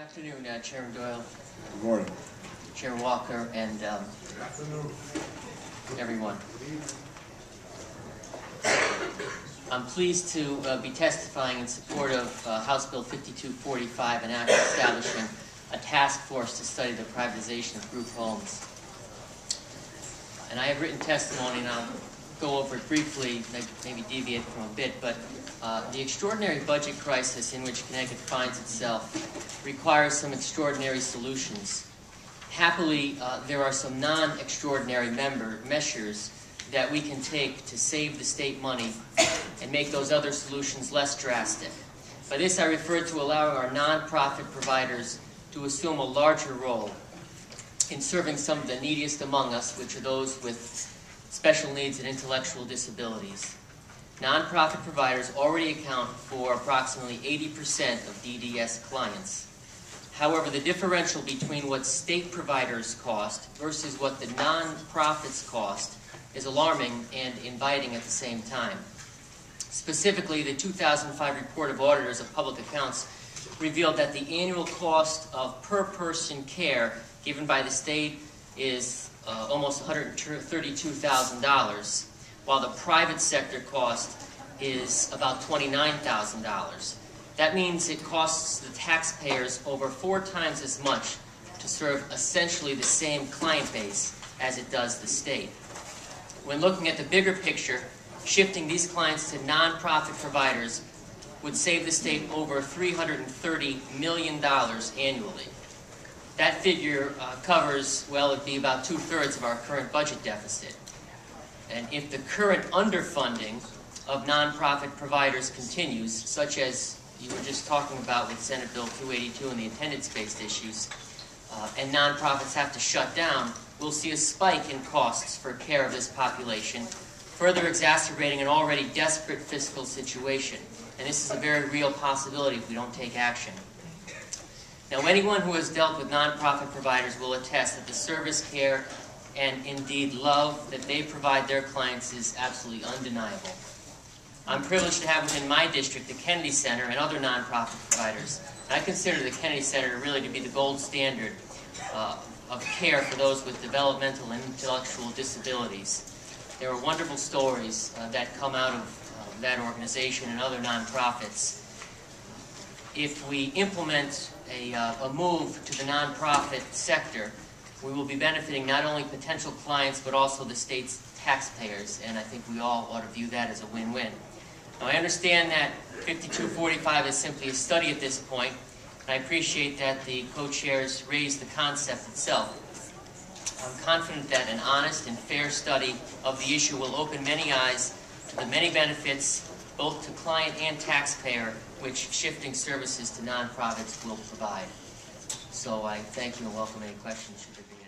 afternoon, Chairman Doyle. Good morning. Chair Walker, and everyone. I'm pleased to be testifying in support of House Bill 5245, an act establishing a task force to study the privatization of group homes. And I have written testimony, and I'll go over it briefly, maybe deviate from a bit, but the extraordinary budget crisis in which Connecticut finds itself requires some extraordinary solutions. Happily, there are some non-extraordinary measures that we can take to save the state money and make those other solutions less drastic. By this I refer to allowing our non-profit providers to assume a larger role in serving some of the neediest among us, which are those with special needs and intellectual disabilities. Non-profit providers already account for approximately 80% of DDS clients. However, the differential between what state providers cost versus what the non-profits cost is alarming and inviting at the same time. Specifically, the 2005 Report of Auditors of Public Accounts revealed that the annual cost of per-person care given by the state is almost $132,000, while the private sector cost is about $29,000. That means it costs the taxpayers over 4 times as much to serve essentially the same client base as it does the state. When looking at the bigger picture, shifting these clients to nonprofit providers would save the state over $330 million annually. That figure covers, well, it'd be about 2/3 of our current budget deficit. And if the current underfunding of nonprofit providers continues, such as you were just talking about with Senate Bill 282 and the attendance-based issues, and nonprofits have to shut down, we'll see a spike in costs for care of this population, further exacerbating an already desperate fiscal situation. And this is a very real possibility if we don't take action. Now, anyone who has dealt with nonprofit providers will attest that the service, care, and indeed love that they provide their clients is absolutely undeniable. I'm privileged to have within my district the Kennedy Center and other nonprofit providers. And I consider the Kennedy Center really to be the gold standard of care for those with developmental and intellectual disabilities. There are wonderful stories that come out of that organization and other nonprofits. If we implement a move to the nonprofit sector, we will be benefiting not only potential clients but also the state's taxpayers, and I think we all ought to view that as a win-win. Now, I understand that 5245 is simply a study at this point, and I appreciate that the co-chairs raised the concept itself. I'm confident that an honest and fair study of the issue will open many eyes to the many benefits, both to client and taxpayer, which shifting services to nonprofits will provide. So I thank you and welcome any questions should there be.